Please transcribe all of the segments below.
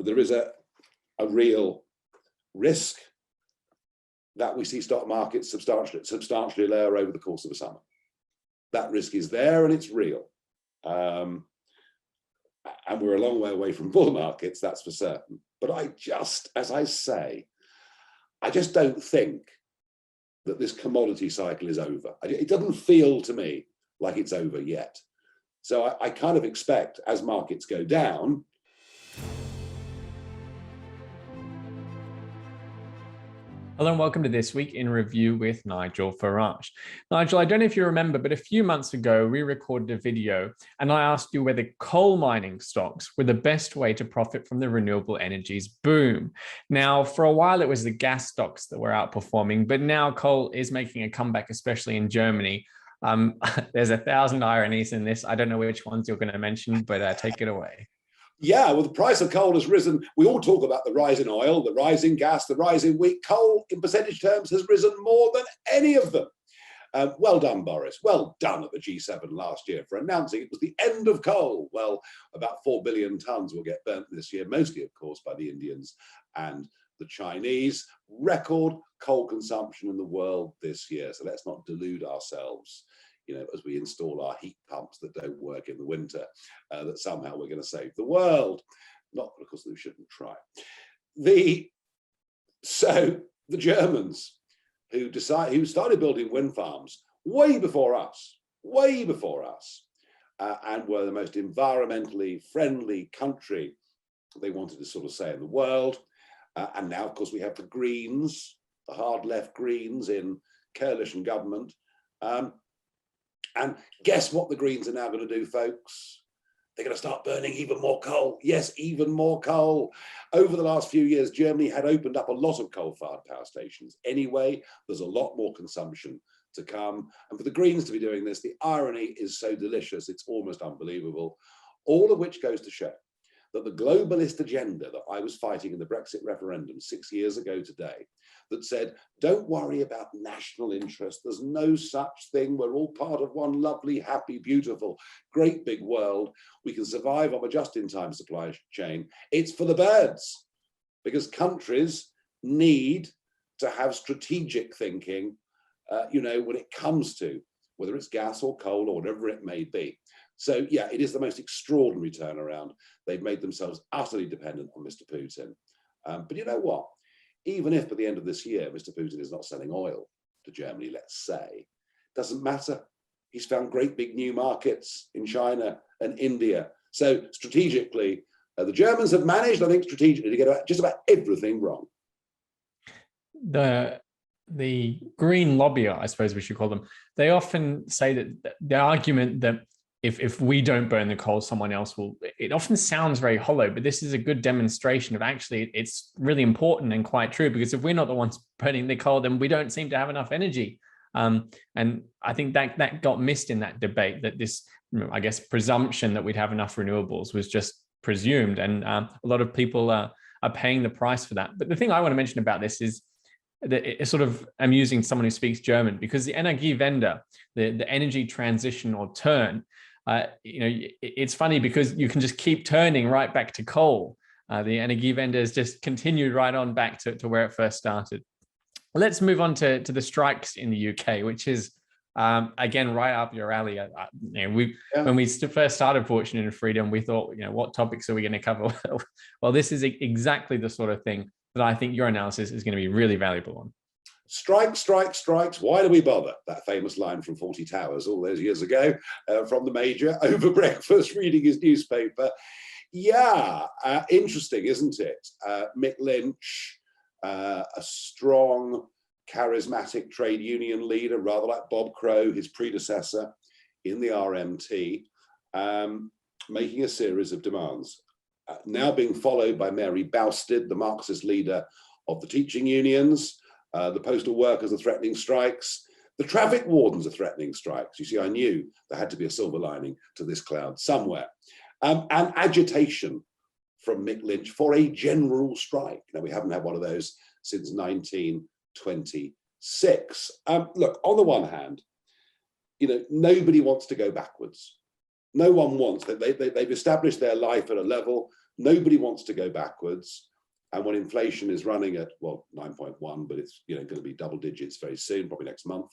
there is a real risk that we see stock markets substantially lower over the course of the summer. That risk is there and it's real. And we're a long way away from bull markets, that's for certain. But as I say, I just don't think that this commodity cycle is over. It doesn't feel to me like it's over yet. So I kind of expect, as markets go down, hello and welcome to This Week in Review with Nigel Farage. Nigel, I don't know if you remember, but a few months ago, we recorded a video and I asked you whether coal mining stocks were the best way to profit from the renewable energies boom. Now, for a while, it was the gas stocks that were outperforming, but now coal is making a comeback, especially in Germany. There's 1,000 ironies in this. I don't know which ones you're going to mention, but take it away. Yeah, well, the price of coal has risen. We all talk about the rise in oil, the rise in gas, the rise in wheat. Coal, in percentage terms, has risen more than any of them. Well done, Boris. Well done at the G7 last year for announcing it was the end of coal. Well, about 4 billion tons will get burnt this year, mostly, of course, by the Indians and the Chinese. Record coal consumption in the world this year. So let's not delude ourselves, as we install our heat pumps that don't work in the winter, that somehow we're going to save the world. Not because we shouldn't try. So the Germans who started building wind farms way before us, and were the most environmentally friendly country, they wanted to sort of say, in the world. And now, of course, we have the Greens, the hard left Greens in coalition government. And guess what the Greens are now going to do, folks? They're going to start burning even more coal. Yes, even more coal. Over the last few years, Germany had opened up a lot of coal-fired power stations. Anyway, there's a lot more consumption to come. And for the Greens to be doing this, the irony is so delicious, it's almost unbelievable. All of which goes to show that the globalist agenda that I was fighting in the Brexit referendum 6 years ago today, that said, don't worry about national interest, there's no such thing, we're all part of one lovely, happy, beautiful, great big world, we can survive on a just-in-time supply chain. It's for the birds, because countries need to have strategic thinking, when it comes to whether it's gas or coal or whatever it may be. So yeah, it is the most extraordinary turnaround. They've made themselves utterly dependent on Mr. Putin. But you know what? Even if by the end of this year, Mr. Putin is not selling oil to Germany, let's say, doesn't matter. He's found great big new markets in China and India. So strategically, the Germans have managed, I think, strategically to get just about everything wrong. The green lobby, I suppose we should call them, they often say that the argument that if we don't burn the coal, someone else will, it often sounds very hollow, but this is a good demonstration of actually it's really important and quite true, because if we're not the ones burning the coal, then we don't seem to have enough energy. And I think that got missed in that debate, that this, I guess, presumption that we'd have enough renewables was just presumed. And a lot of people are paying the price for that. But the thing I want to mention about this is that it's sort of amusing to someone who speaks German, because the Energiewende, the energy transition or turn, it's funny because you can just keep turning right back to coal. The Energiewende has just continued right on back to where it first started. Let's move on to the strikes in the UK, which is, again, right up your alley. When we first started Fortune and Freedom, we thought, what topics are we going to cover? Well, this is exactly the sort of thing that I think your analysis is going to be really valuable on. Strikes, strikes, strikes. Why do we bother? That famous line from 40 Towers all those years ago from the Major over breakfast reading his newspaper. Yeah, interesting, isn't it? Mick Lynch, a strong, charismatic trade union leader, rather like Bob Crow, his predecessor in the RMT, making a series of demands. Now being followed by Mary Bousted, the Marxist leader of the teaching unions. The postal workers are threatening strikes. The traffic wardens are threatening strikes. You see, I knew there had to be a silver lining to this cloud somewhere. And agitation from Mick Lynch for a general strike. Now, we haven't had one of those since 1926. Look, on the one hand, nobody wants to go backwards. No one wants that. They've established their life at a level Nobody wants to go backwards. And when inflation is running at, well, 9.1, but it's going to be double digits very soon, probably next month,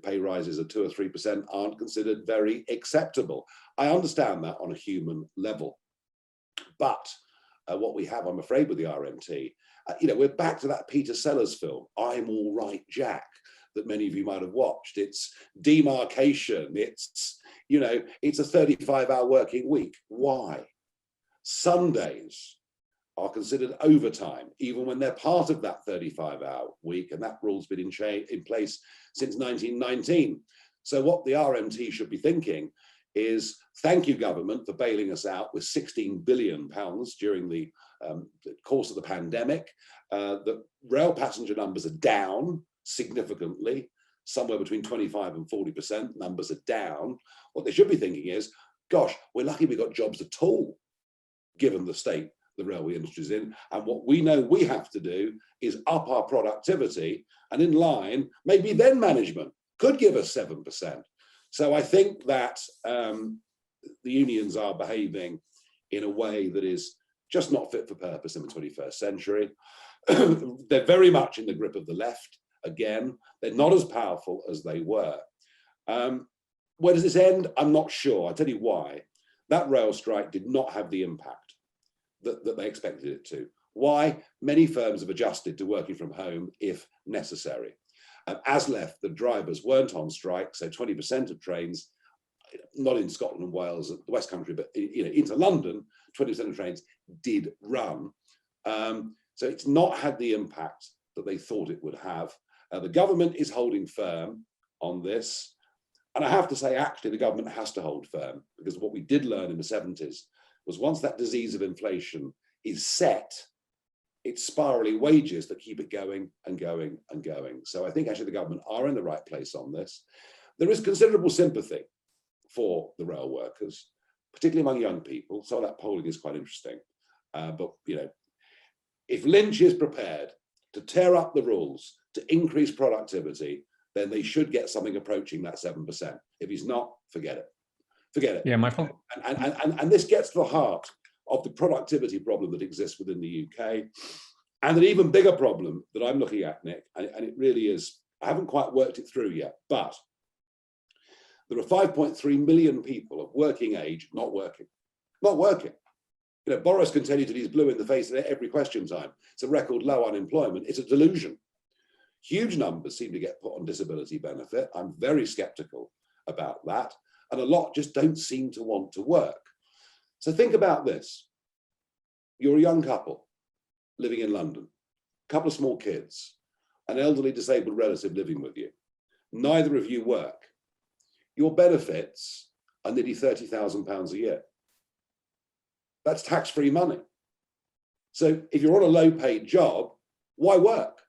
pay rises of 2 or 3% aren't considered very acceptable. I understand that on a human level. But what we have, I'm afraid, with the RMT, we're back to that Peter Sellers film, I'm All Right, Jack, that many of you might have watched. It's demarcation. It's a 35-hour working week. Why? Sundays are considered overtime, even when they're part of that 35-hour week, and that rule's been in place since 1919. So what the RMT should be thinking is, thank you, government, for bailing us out with £16 billion during the course of the pandemic. The rail passenger numbers are down significantly, somewhere between 25 and 40%. Numbers are down. What they should be thinking is, gosh, we're lucky we got jobs at all, given the state the railway industry is in. And what we know we have to do is up our productivity, and in line, maybe then management could give us 7%. So I think that the unions are behaving in a way that is just not fit for purpose in the 21st century. They're very much in the grip of the left. Again, they're not as powerful as they were. Where does this end? I'm not sure. I'll tell you why. That rail strike did not have the impact that they expected it to. Why? Many firms have adjusted to working from home if necessary. As left, the drivers weren't on strike, so 20% of trains, not in Scotland and Wales, the West Country, but into London, 20% of trains did run. So it's not had the impact that they thought it would have. The government is holding firm on this. And I have to say, actually, the government has to hold firm, because what we did learn in the 70s was once that disease of inflation is set, it's spiraling wages that keep it going and going and going. So I think actually the government are in the right place on this. There is considerable sympathy for the rail workers, particularly among young people. Some of that polling is quite interesting. But if Lynch is prepared to tear up the rules to increase productivity, then they should get something approaching that 7%. If he's not, forget it. Forget it. Yeah, my fault. And this gets to the heart of the productivity problem that exists within the UK, and an even bigger problem that I'm looking at, Nick, and it really is, I haven't quite worked it through yet, but there are 5.3 million people of working age not working. Boris can tell you that he's blue in the face at every question time. It's a record low unemployment. It's a delusion. Huge numbers seem to get put on disability benefit. I'm very skeptical about that. And a lot just don't seem to want to work. So think about this. You're a young couple living in London, a couple of small kids, an elderly disabled relative living with you. Neither of you work. Your benefits are nearly £30,000 a year. That's tax-free money. So if you're on a low-paid job, why work?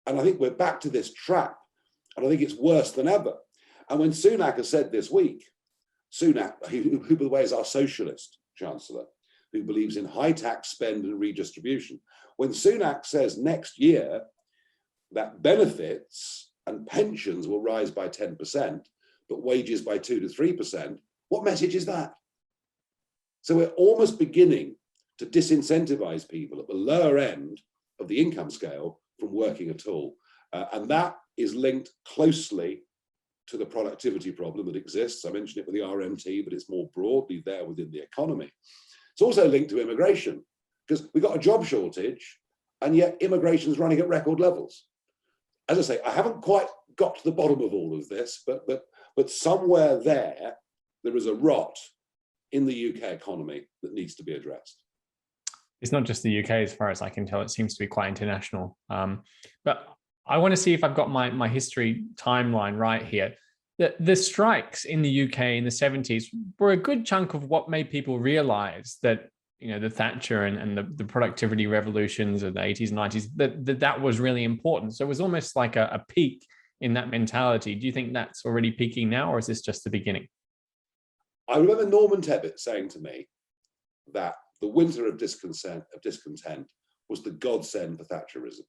And I think we're back to this trap. And I think it's worse than ever. And when Sunak has said this week, Sunak, who by the way is our socialist chancellor, who believes in high tax spend and redistribution, when Sunak says next year that benefits and pensions will rise by 10%, but wages by 2 to 3%, what message is that? So we're almost beginning to disincentivize people at the lower end of the income scale from working at all. And that is linked closely to the productivity problem that exists. I mentioned it with the RMT, but it's more broadly there within the economy. It's also linked to immigration, because we've got a job shortage, and yet immigration is running at record levels. As I say, I haven't quite got to the bottom of all of this, but somewhere there is a rot in the UK economy that needs to be addressed. It's not just the UK, as far as I can tell. It seems to be quite international. But I want to see if I've got my history timeline right here. The strikes in the UK in the 70s were a good chunk of what made people realize that, the Thatcher and the productivity revolutions of the 80s and 90s, that was really important. So it was almost like a peak in that mentality. Do you think that's already peaking now, or is this just the beginning? I remember Norman Tebbit saying to me that the winter of discontent was the godsend for Thatcherism.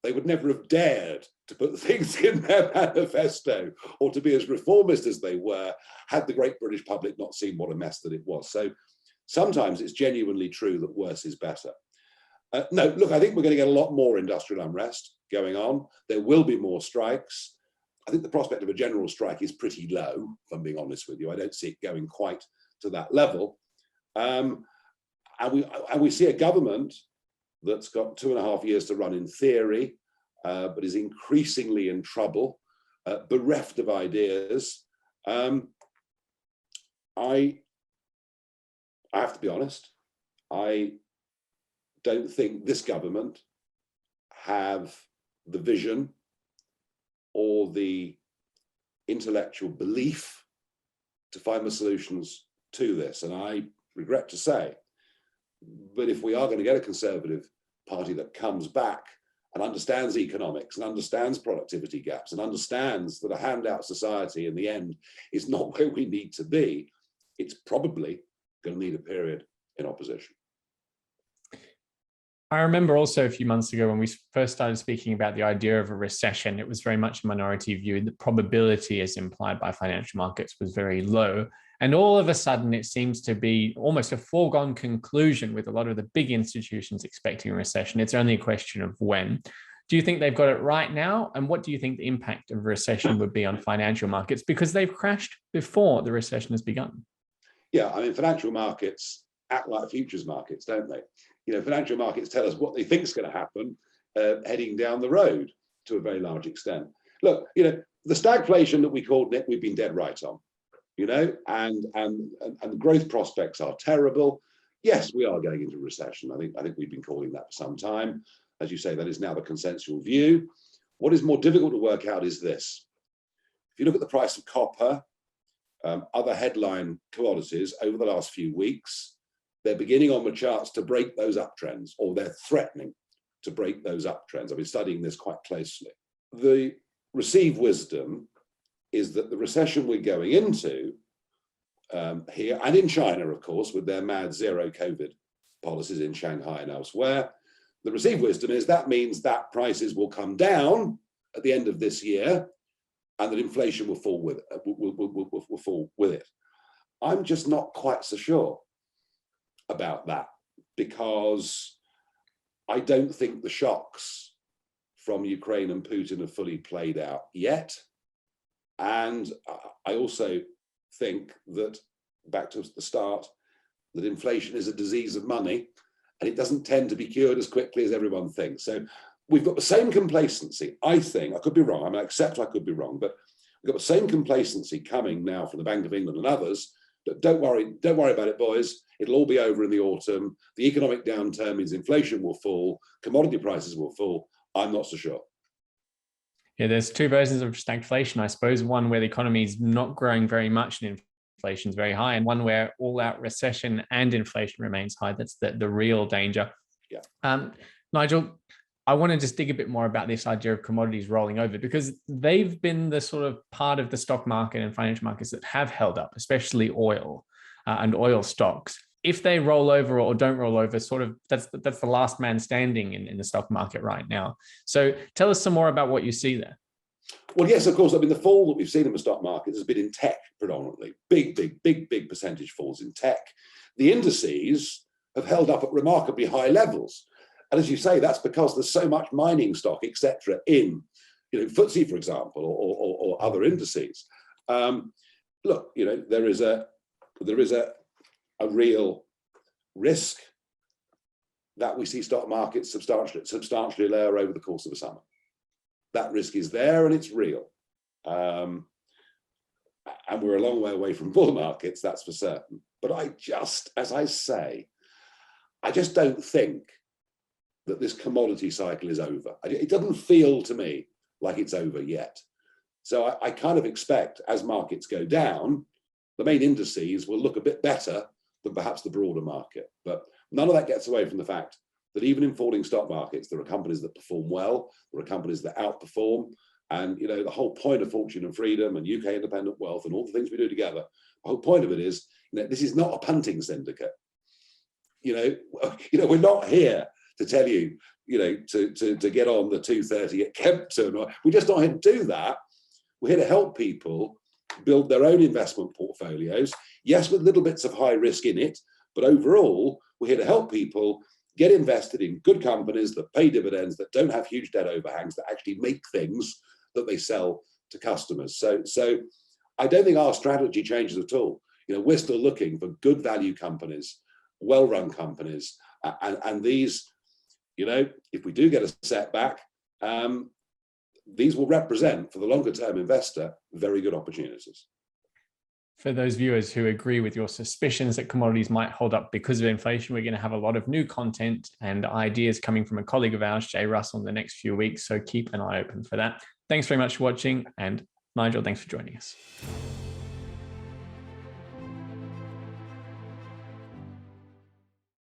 They would never have dared to put things in their manifesto or to be as reformist as they were had the great British public not seen what a mess that it was. So sometimes it's genuinely true that worse is better. No, look, I think we're going to get a lot more industrial unrest going on. There will be more strikes. I think the prospect of a general strike is pretty low, if I'm being honest with you. I don't see it going quite to that level. And we see a government that's got 2.5 years to run in theory, but is increasingly in trouble, bereft of ideas. I have to be honest, I don't think this government have the vision or the intellectual belief to find the solutions to this. And I regret to say, but if we are going to get a Conservative Party that comes back and understands economics and understands productivity gaps and understands that a handout society in the end is not where we need to be, it's probably going to need a period in opposition. I remember also a few months ago when we first started speaking about the idea of a recession, it was very much a minority view. The probability as implied by financial markets was very low. And all of a sudden, it seems to be almost a foregone conclusion with a lot of the big institutions expecting a recession. It's only a question of when. Do you think they've got it right now? And what do you think the impact of a recession would be on financial markets? Because they've crashed before the recession has begun. Yeah, I mean, financial markets act like futures markets, don't they? You know, financial markets tell us what they think is going to happen heading down the road to a very large extent. Look, you know, the stagflation that we called it, we've been dead right on, you know, and the growth prospects are terrible. Yes, we are going into recession. I think we've been calling that for some time. As you say, that is now the consensual view. What is more difficult to work out is this. If you look at the price of copper, other headline commodities over the last few weeks, they're beginning on the charts to break those uptrends, or they're threatening to break those uptrends. I've been studying this quite closely. The received wisdom is that the recession we're going into here, and in China, of course, with their mad zero COVID policies in Shanghai and elsewhere, the received wisdom is that means that prices will come down at the end of this year, and that inflation will fall with it. Will fall with it. I'm just not quite so sure about that, because I don't think the shocks from Ukraine and Putin have fully played out yet. And I also think that, back to the start, that inflation is a disease of money, and it doesn't tend to be cured as quickly as everyone thinks. So we've got the same complacency, I think. I could be wrong. I mean, I accept I could be wrong, but we've got the same complacency coming now from the Bank of England and others. But don't worry about it, boys. It'll all be over in the autumn. The economic downturn means inflation will fall, commodity prices will fall. I'm not so sure. Yeah, there's two versions of stagflation, I suppose. One where the economy is not growing very much and inflation is very high, and one where all-out recession and inflation remains high. That's the real danger. Yeah. Nigel, I want to just dig a bit more about this idea of commodities rolling over, because they've been the sort of part of the stock market and financial markets that have held up, especially oil and oil stocks. If they roll over or don't roll over, sort of that's the last man standing in the stock market right now. So tell us some more about what you see there. Well, yes, of course. I mean, the fall that we've seen in the stock market has been in tech predominantly. Big percentage falls in tech. The indices have held up at remarkably high levels. And as you say, that's because there's so much mining stock, etc., in, you know, FTSE, for example, or other indices. Look, you know, there is a real risk that we see stock markets substantially lower over the course of the summer. That risk is there and it's real. And we're a long way away from bull markets, that's for certain. But as I say, I just don't think that this commodity cycle is over. It doesn't feel to me like it's over yet. So I kind of expect, as markets go down, the main indices will look a bit better than perhaps the broader market. But none of that gets away from the fact that even in falling stock markets, there are companies that perform well, there are companies that outperform. And, you know, the whole point of Fortune and Freedom and UK Independent Wealth and all the things we do together, the whole point of it is, you know, this is not a punting syndicate. You know, we're not here to tell you, you know, to get on the 230 at Kempton. We're just not here to do that. We're here to help people build their own investment portfolios. Yes, with little bits of high risk in it, But overall, we're here to help people get invested in good companies that pay dividends, that don't have huge debt overhangs, that actually make things that they sell to customers. So I don't think our strategy changes at all. We're still looking for good value companies, well-run companies, and these, if we do get a setback, these will represent, for the longer-term investor, very good opportunities. For those viewers who agree with your suspicions that commodities might hold up because of inflation, we're going to have a lot of new content and ideas coming from a colleague of ours, Jay Russell, in the next few weeks. So keep an eye open for that. Thanks very much for watching. And Nigel, thanks for joining us.